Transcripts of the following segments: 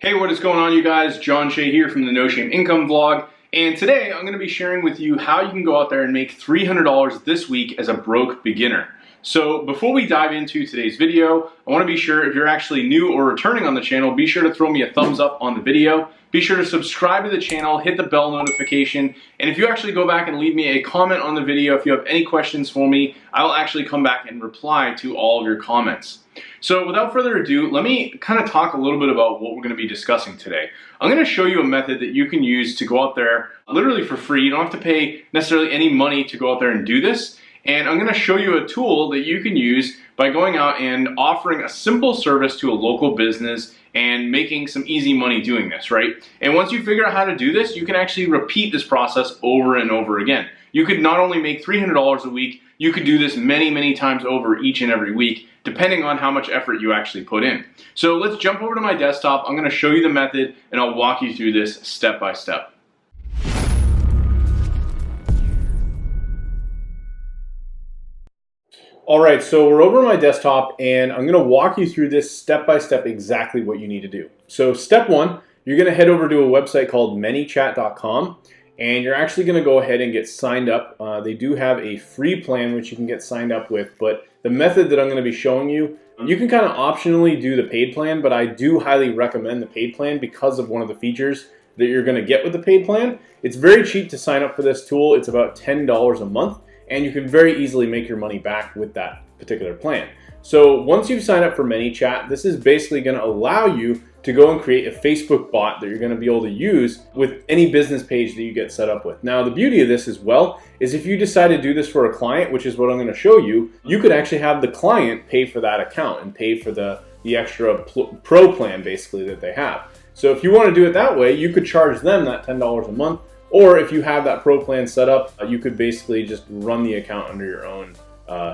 Hey, what is going on, you guys? John Shea here from the No Shame Income Vlog, and today I'm going to be sharing with you how you can go out there and make $300 this week as a broke beginner. So before we dive into today's video, I want to be sure if you're actually new or returning on the channel, be sure to throw me a thumbs up on the video. Be sure to subscribe to the channel, hit the bell notification, and if you actually go back and leave me a comment on the video, if you have any questions for me, I'll actually come back and reply to all of your comments. So without further ado, let me kind of talk a little bit about what we're going to be discussing today. I'm going to show you a method that you can use to go out there literally for free. You don't have to pay necessarily any money to go out there and do this. And I'm going to show you a tool that you can use by going out and offering a simple service to a local business and making some easy money doing this, right? And once you figure out how to do this, you can actually repeat this process over and over again. You could not only make $300 a week, you could do this many, many times over each and every week, depending on how much effort you actually put in. So let's jump over to my desktop. I'm going to show you the method and I'll walk you through this step by step. All right, so we're over on my desktop and I'm gonna walk you through this step by step exactly what you need to do. So step one, you're gonna head over to a website called Manychat.com and you're actually gonna go ahead and get signed up. They do have a free plan which you can get signed up with, but the method that I'm gonna be showing you, you can kind of optionally do the paid plan, but I do highly recommend the paid plan because of one of the features that you're gonna get with the paid plan. It's very cheap to sign up for this tool. It's about $10 a month. And you can very easily make your money back with that particular plan. So once you've signed up for Manychat, this is basically going to allow you to go and create a Facebook bot that you're going to be able to use with any business page that you get set up with. Now the beauty of this as well is if you decide to do this for a client, which is what I'm going to show you, you could actually have the client pay for that account and pay for the extra pro plan basically that they have. So if you want to do it that way, you could charge them that $10 a month. Or if you have that pro plan set up, you could basically just run the account under your own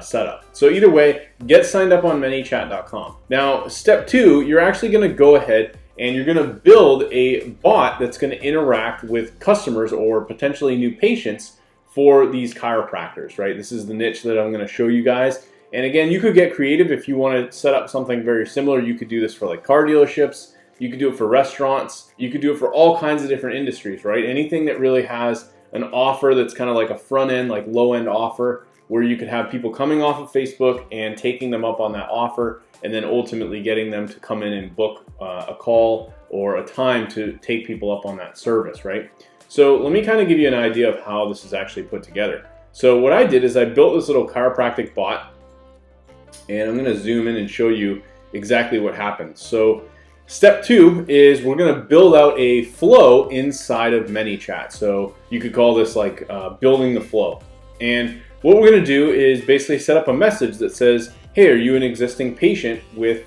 setup. So either way, get signed up on Manychat.com. Now, step two, you're actually going to go ahead and you're going to build a bot that's going to interact with customers or potentially new patients for these chiropractors, right? This is the niche that I'm going to show you guys. And again, you could get creative if you want to set up something very similar. You could do this for like car dealerships. You could do it for restaurants. You could do it for all kinds of different industries, right? Anything that really has an offer that's kind of like a front end, like low end offer, where you could have people coming off of Facebook and taking them up on that offer and then ultimately getting them to come in and book a call or a time to take people up on that service, right? So let me kind of give you an idea of how this is actually put together. So what I did is I built this little chiropractic bot and I'm going to zoom in and show you exactly what happens. So step two is we're going to build out a flow inside of Manychat. So you could call this like building the flow. And what we're going to do is basically set up a message that says, hey, are you an existing patient with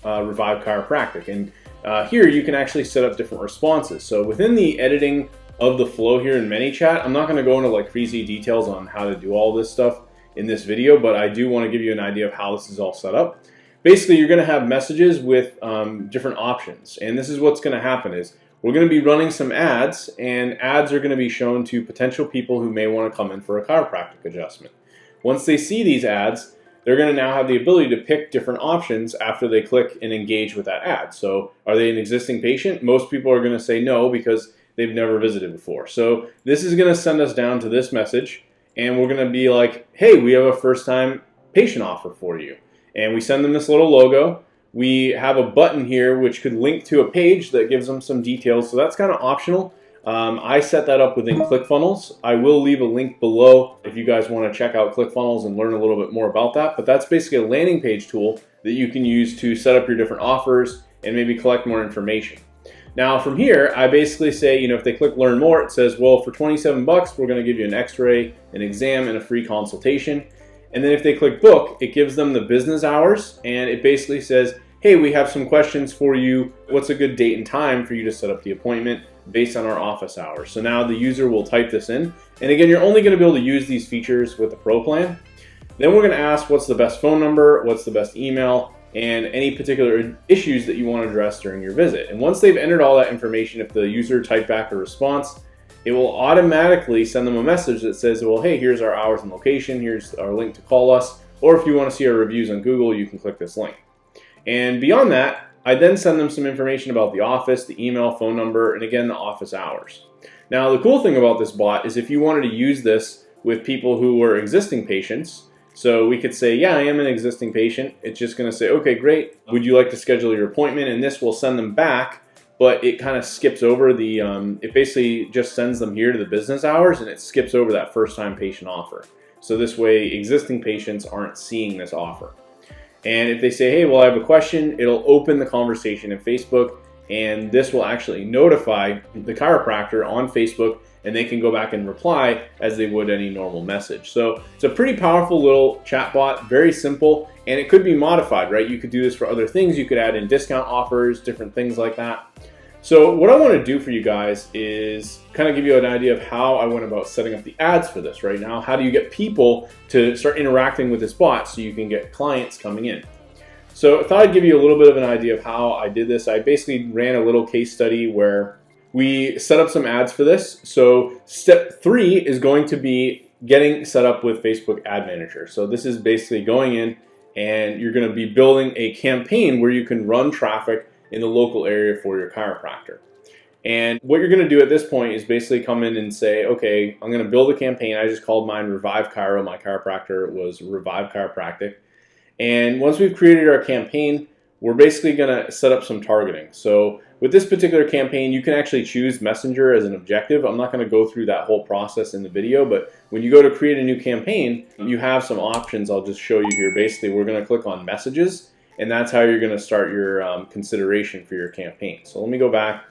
Revive Chiropractic? And here you can actually set up different responses. So within the editing of the flow here in Manychat, I'm not going to go into like crazy details on how to do all this stuff in this video, but I do want to give you an idea of how this is all set up. Basically, you're going to have messages with different options. And this is what's going to happen is we're going to be running some ads, and ads are going to be shown to potential people who may want to come in for a chiropractic adjustment. Once they see these ads, they're going to now have the ability to pick different options after they click and engage with that ad. So are they an existing patient? Most people are going to say no because they've never visited before. So this is going to send us down to this message, and we're going to be like, hey, we have a first-time patient offer for you. And we send them this little logo. We have a button here which could link to a page that gives them some details. So that's kind of optional. I set that up within ClickFunnels. I will leave a link below if you guys want to check out ClickFunnels and learn a little bit more about that. But that's basically a landing page tool that you can use to set up your different offers and maybe collect more information. Now from here, I basically say, if they click learn more, it says, well, for 27 bucks, we're going to give you an x-ray, an exam, and a free consultation. And then if they click book, it gives them the business hours and it basically says, hey, we have some questions for you. What's a good date and time for you to set up the appointment based on our office hours? So now the user will type this in. And again, you're only going to be able to use these features with the pro plan. Then we're going to ask what's the best phone number, what's the best email, and any particular issues that you want to address during your visit. And once they've entered all that information, if the user typed back a response, it will automatically send them a message that says, well, hey, here's our hours and location, here's our link to call us, or if you want to see our reviews on Google, you can click this link. And beyond that, I then send them some information about the office, the email, phone number, and again, the office hours. Now, the cool thing about this bot is if you wanted to use this with people who were existing patients, so we could say, yeah, I am an existing patient. It's just going to say, okay, great. Would you like to schedule your appointment? And this will send them back, but it kind of skips over the, it basically just sends them here to the business hours, and it skips over that first-time patient offer. So this way, existing patients aren't seeing this offer. And if they say, hey, well, I have a question, it'll open the conversation in Facebook, and this will actually notify the chiropractor on Facebook, and they can go back and reply as they would any normal message. So it's a pretty powerful little chat bot, very simple, and it could be modified, right? You could do this for other things. You could add in discount offers, different things like that. So what I want to do for you guys is kind of give you an idea of how I went about setting up the ads for this right now. How do you get people to start interacting with this bot so you can get clients coming in? So I thought I'd give you a little bit of an idea of how I did this. I basically ran a little case study where we set up some ads for this. So step 3 is going to be getting set up with Facebook Ad Manager. So this is basically going in and you're going to be building a campaign where you can run traffic in the local area for your chiropractor. And what you're going to do at this point is basically come in and say, okay, I'm going to build a campaign. I just called mine Revive Chiro. My chiropractor was Revive Chiropractic. And once we've created our campaign, we're basically going to set up some targeting. So with this particular campaign, you can actually choose Messenger as an objective. I'm not going to go through that whole process in the video, but when you go to create a new campaign, you have some options. I'll just show you here. Basically, we're going to click on Messages, and that's how you're going to start your consideration for your campaign. So let me go back.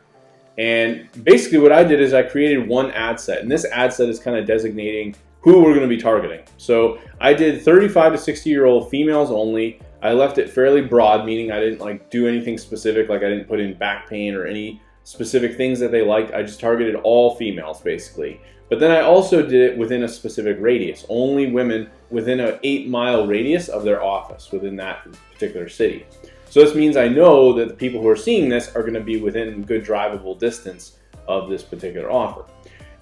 And basically what I did is I created one ad set, and this ad set is kind of designating who we're going to be targeting. So I did 35 to 60-year-old females only. I left it fairly broad, meaning I didn't do anything specific, like I didn't put in back pain or any specific things that they liked. I just targeted all females basically. But then I also did it within a specific radius, only women within an 8-mile radius of their office within that particular city. So this means I know that the people who are seeing this are going to be within good drivable distance of this particular offer.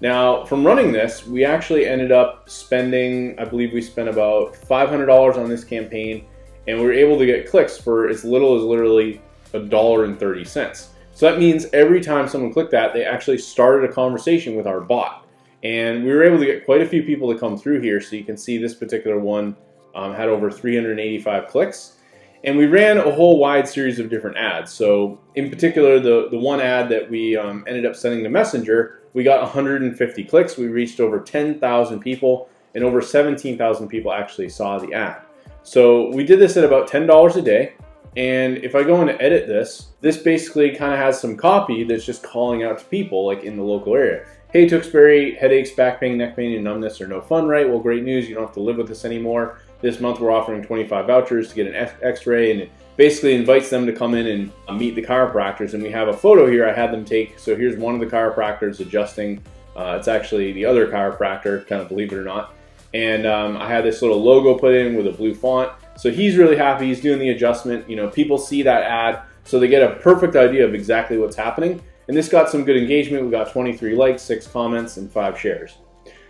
Now, from running this, we actually ended up spending, I believe we spent about $500 on this campaign, and we were able to get clicks for as little as literally $1.30. So that means every time someone clicked that, they actually started a conversation with our bot. And we were able to get quite a few people to come through here. So you can see this particular one had over 385 clicks. And we ran a whole wide series of different ads. So in particular, the one ad that we ended up sending to Messenger, we got 150 clicks. We reached over 10,000 people, and over 17,000 people actually saw the ad. So we did this at about $10 a day. And if I go in to edit this, this basically kind of has some copy that's just calling out to people like in the local area. Hey, Tewksbury, headaches, back pain, neck pain, and numbness are no fun, right? Well, great news. You don't have to live with this anymore. This month we're offering 25 vouchers to get an x-ray, and it basically invites them to come in and meet the chiropractors. And we have a photo here I had them take. So here's one of the chiropractors adjusting. It's actually the other chiropractor, kind of believe it or not. And I had this little logo put in with a blue font. So he's really happy. He's doing the adjustment. You know, people see that ad, so they get a perfect idea of exactly what's happening. And this got some good engagement. We got 23 likes, 6 comments, and 5 shares.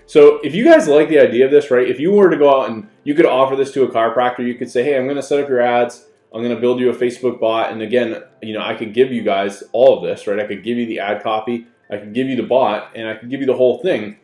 So if you guys like the idea of this, right, if you were to go out and you could offer this to a chiropractor, you could say, hey, I'm going to set up your ads. I'm going to build you a Facebook bot. And again, you know, I could give you guys all of this, right? I could give you the ad copy. I could give you the bot, and I could give you the whole thing.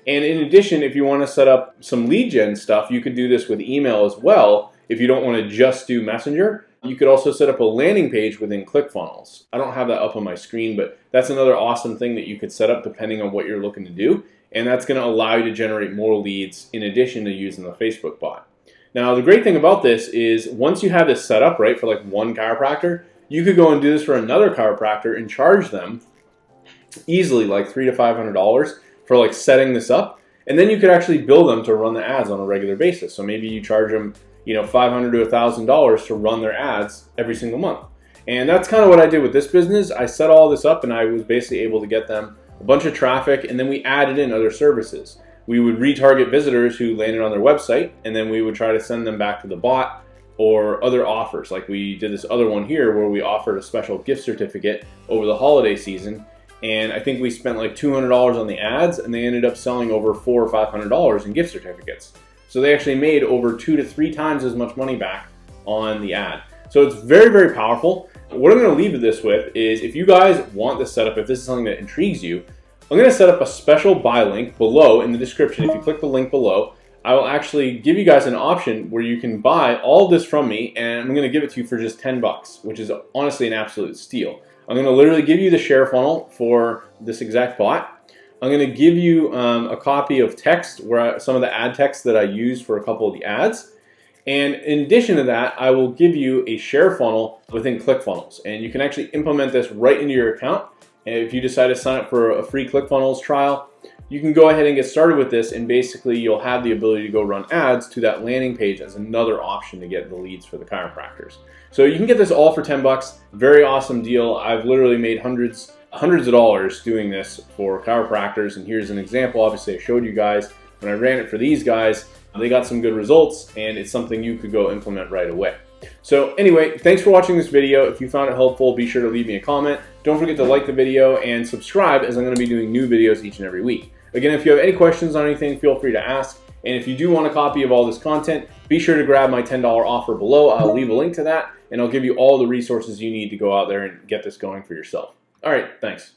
And in addition, if you want to set up some lead gen stuff, you could do this with email as well. If you don't want to just do Messenger, you could also set up a landing page within ClickFunnels. I don't have that up on my screen, but that's another awesome thing that you could set up depending on what you're looking to do. And that's going to allow you to generate more leads in addition to using the Facebook bot. Now, the great thing about this is once you have this set up, right, for like one chiropractor, you could go and do this for another chiropractor and charge them easily like $300 to $500 for like setting this up. And then you could actually bill them to run the ads on a regular basis. So maybe you charge them, you know, $500 to $1,000 to run their ads every single month. And that's kind of what I did with this business. I set all this up and I was basically able to get them a bunch of traffic, and then we added in other services. We would retarget visitors who landed on their website, and then we would try to send them back to the bot or other offers. Like we did this other one here where we offered a special gift certificate over the holiday season. And I think we spent like $200 on the ads, and they ended up selling over $400 or $500 in gift certificates. So they actually made over 2 to 3 times as much money back on the ad. So it's very, very powerful. What I'm going to leave this with is, if you guys want this setup, if this is something that intrigues you, I'm going to set up a special buy link below in the description. If you click the link below, I will actually give you guys an option where you can buy all this from me, and I'm going to give it to you for just 10 bucks, which is honestly an absolute steal. I'm going to literally give you the share funnel for this exact bot. I'm going to give you a copy of text, where some of the ad text that I use for a couple of the ads. And in addition to that, I will give you a share funnel within ClickFunnels. And you can actually implement this right into your account. And if you decide to sign up for a free ClickFunnels trial, you can go ahead and get started with this, and basically you'll have the ability to go run ads to that landing page as another option to get the leads for the chiropractors. So you can get this all for 10 bucks. Very awesome deal. I've literally made hundreds of dollars doing this for chiropractors, and here's an example. Obviously I showed you guys when I ran it for these guys. They got some good results, and it's something you could go implement right away. So anyway, thanks for watching this video. If you found it helpful, be sure to leave me a comment. Don't forget to like the video and subscribe, as I'm going to be doing new videos each and every week. Again, if you have any questions on anything, feel free to ask. And if you do want a copy of all this content, be sure to grab my $10 offer below. I'll leave a link to that, and I'll give you all the resources you need to go out there and get this going for yourself. All right, thanks.